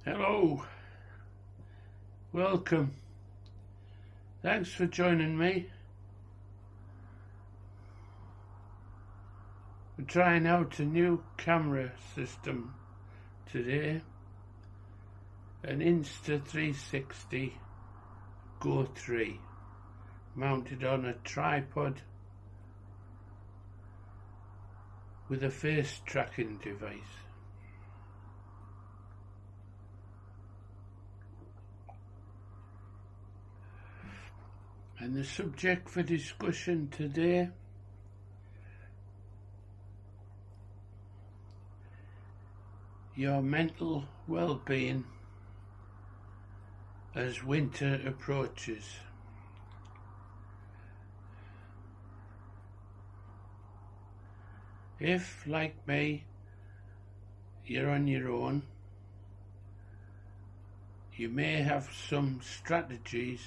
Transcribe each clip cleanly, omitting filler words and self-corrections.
Hello, welcome. Thanks for joining me. We're trying out a new camera system today, an Insta360 Go 3, mounted on a tripod with a face tracking device. And the subject for discussion today your mental well-being as winter approaches. If, like me, you're on your own, you may have some strategies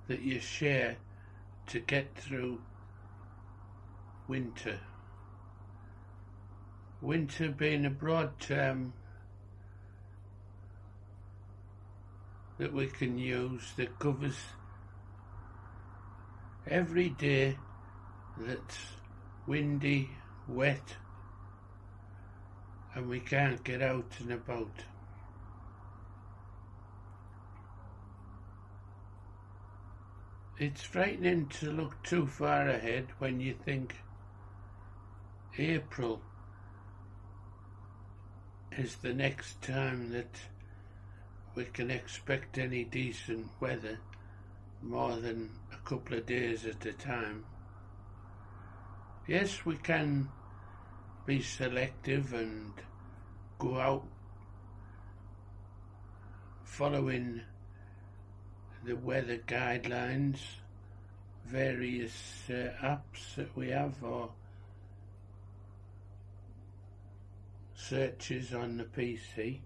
that you share to get through winter. Winter being a broad term that we can use that covers every day that's windy, wet, and we can't get out and about. It's frightening to look too far ahead when you think April is the next time that we can expect any decent weather, more than a couple of days at a time. Yes, we can be selective and go out following the weather guidelines, various apps that we have, or searches on the PC.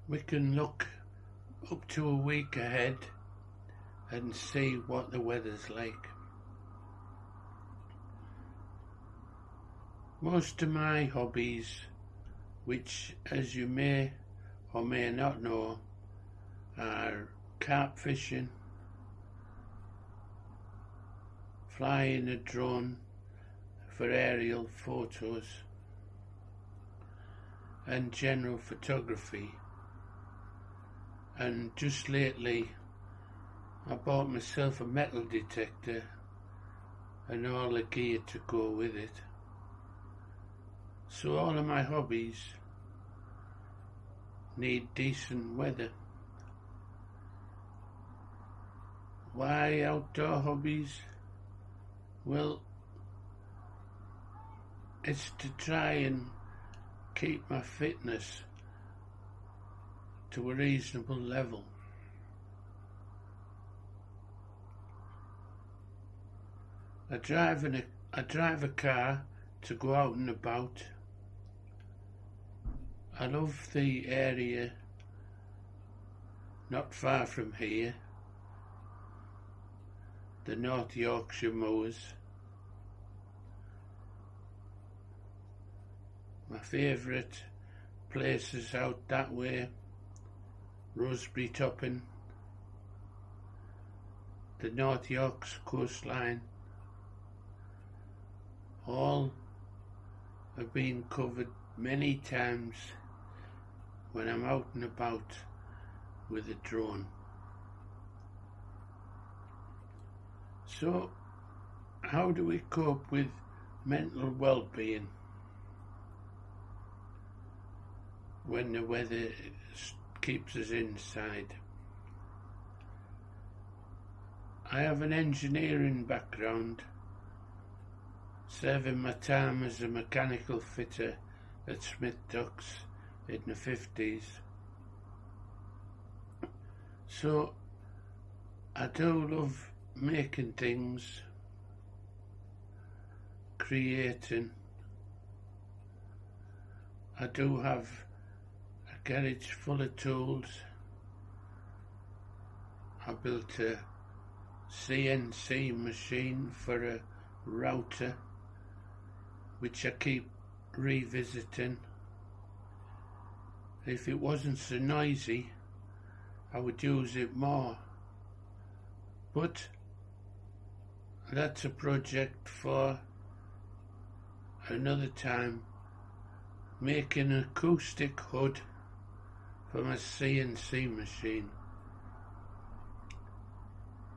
We can look up to a week ahead and see what the weather's like. Most of my hobbies, which, as you may or may not know, are carp fishing, flying a drone for aerial photos, and general photography. And just lately I bought myself a metal detector and all the gear to go with it. So all of my hobbies need decent weather. Why outdoor hobbies? Well, it's to try and keep my fitness to a reasonable level. I drive a car to go out and about. I love the area not far from here, the North Yorkshire moors. My favourite places out that way, Rosebery Topping, the North Yorkshire coastline, all have been covered many times when I'm out and about with a drone. So, how do we cope with mental well-being when the weather keeps us inside? I have an engineering background, serving my time as a mechanical fitter at Smith Docks in the 50s. So I do love making things, creating. I do have a garage full of tools. I built a CNC machine for a router which I keep revisiting. If it wasn't so noisy, I would use it more. But that's a project for another time. Making an acoustic hood for my CNC machine.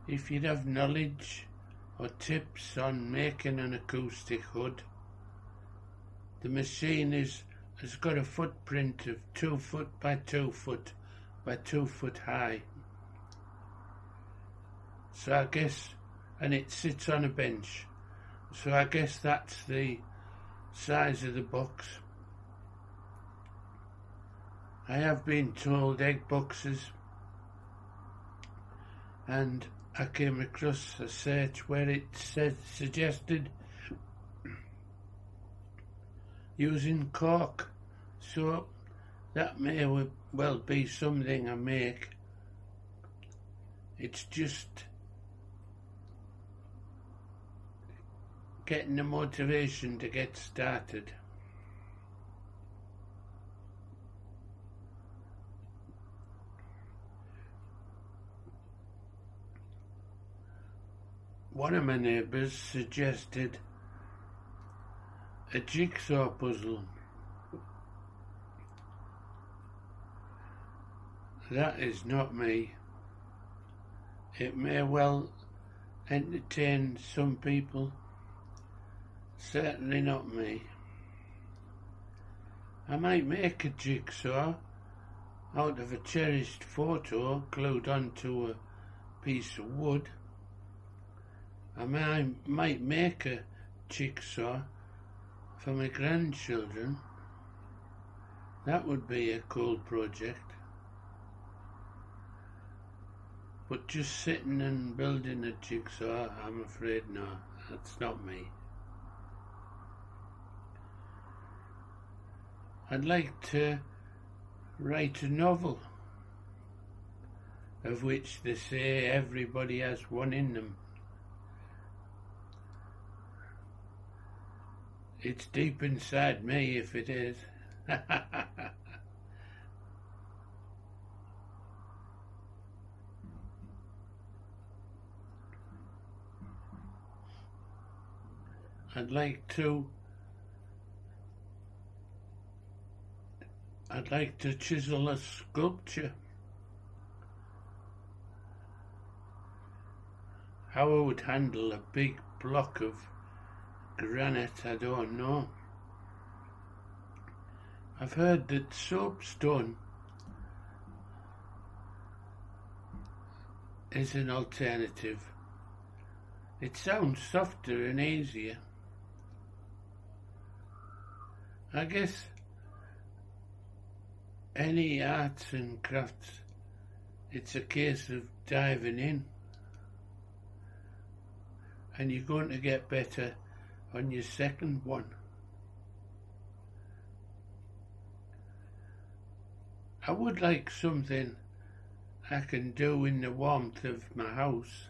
If you'd have knowledge or tips on making an acoustic hood, the machine has got a footprint of 2 foot by 2 foot by 2 foot high. So I guess, and it sits on a bench. So I guess that's the size of the box. I have been told egg boxes, and I came across a search where it suggested using cork, so that may well be something I make. It's just getting the motivation to get started. One of my neighbours suggested a jigsaw puzzle. That is not me. It may well entertain some people, certainly not me. I might make a jigsaw out of a cherished photo glued onto a piece of wood. I might make a jigsaw for my grandchildren. That would be a cool project. But just sitting and building a jigsaw, I'm afraid no, that's not me. I'd like to write a novel, of which they say everybody has one in them. It's deep inside me if it is. I'd like to chisel a sculpture. How I would handle a big block of granite, I don't know. I've heard that soapstone is an alternative. It sounds softer and easier. I guess any arts and crafts, it's a case of diving in, and you're going to get better on your second one. I would like something I can do in the warmth of my house.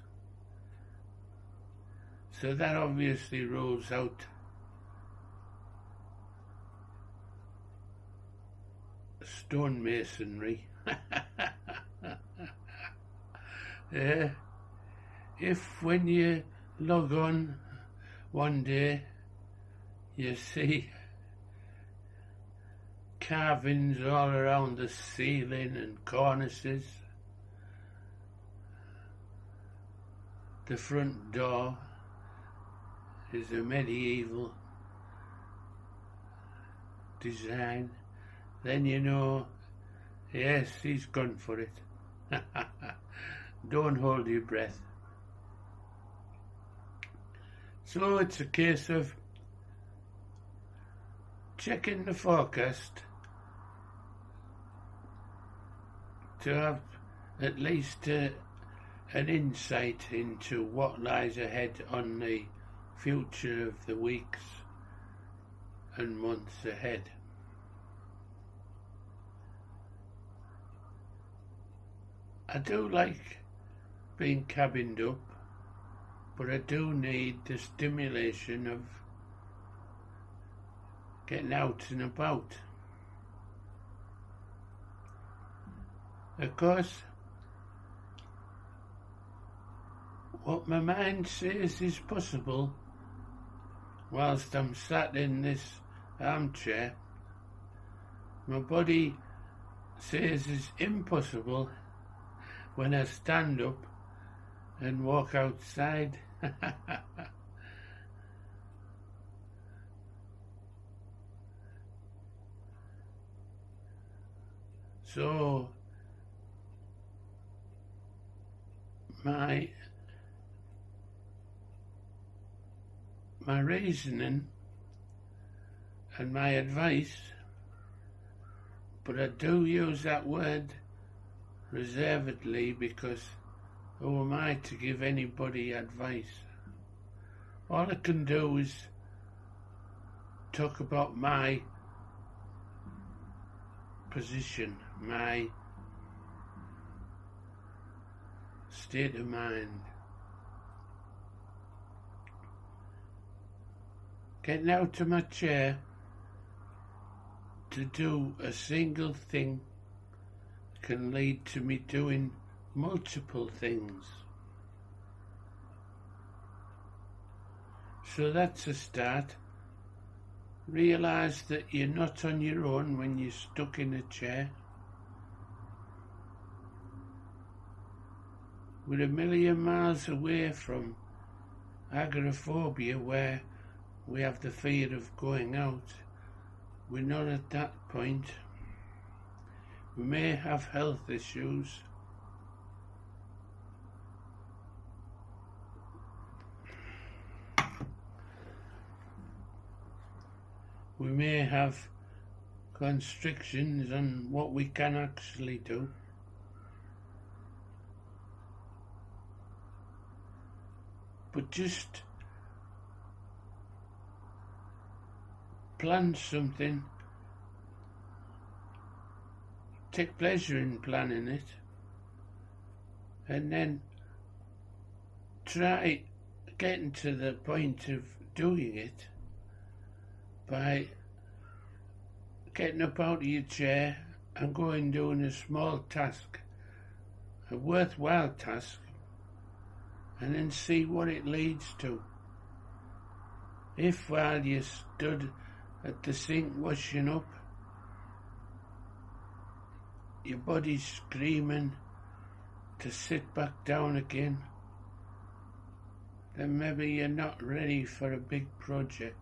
So that obviously rules out stonemasonry. If when you log on one day you see carvings all around the ceiling and cornices, the front door is a medieval design, then you know, yes, he's gone for it. Don't hold your breath. So it's a case of checking the forecast to have at least an insight into what lies ahead on the future of the weeks and months ahead. I do like being cabined up, but I do need the stimulation of getting out and about. Of course, what my mind says is possible whilst I'm sat in this armchair, my body says is impossible when I stand up and walk outside. So my reasoning and my advice, but I do use that word reservedly because who am I to give anybody advice? All I can do is talk about my position, my state of mind. Getting out of my chair to do a single thing can lead to me doing multiple things. So that's a start. Realise that you're not on your own when you're stuck in a chair. We're a million miles away from agoraphobia, where we have the fear of going out. We're not at that point. We may have health issues. We may have constrictions on what we can actually do. But just plan something, take pleasure in planning it, and then try getting to the point of doing it by getting up out of your chair and going doing a small task, a worthwhile task, and then see what it leads to. If while you stood at the sink washing up, your body's screaming to sit back down again, then maybe you're not ready for a big project.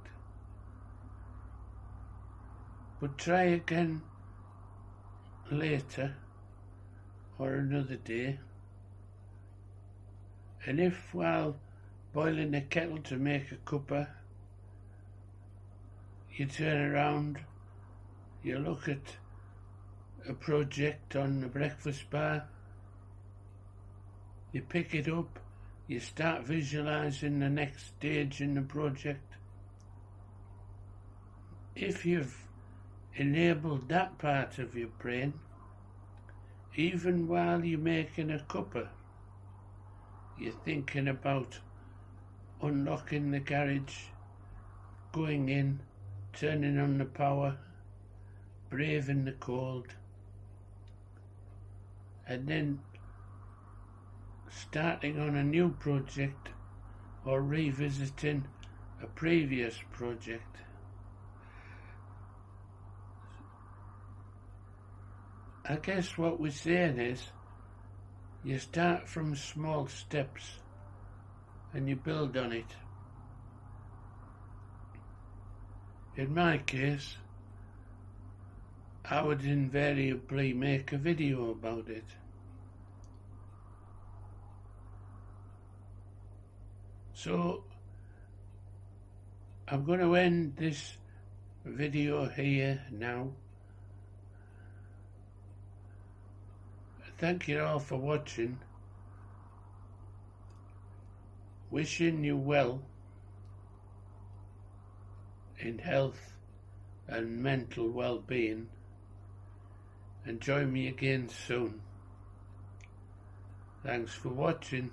But try again later or another day. And if while boiling a kettle to make a cuppa, you turn around, you look at a project on the breakfast bar, you pick it up, you start visualising the next stage in the project. If you've enabled that part of your brain, even while you're making a cuppa, you're thinking about unlocking the garage, going in, turning on the power, braving the cold, and then starting on a new project or revisiting a previous project. I guess what we're saying is you start from small steps and you build on it. In my case, I would invariably make a video about it. So I'm going to end this video here now. Thank you all for watching. Wishing you well in health and mental well-being, and join me again soon. Thanks for watching.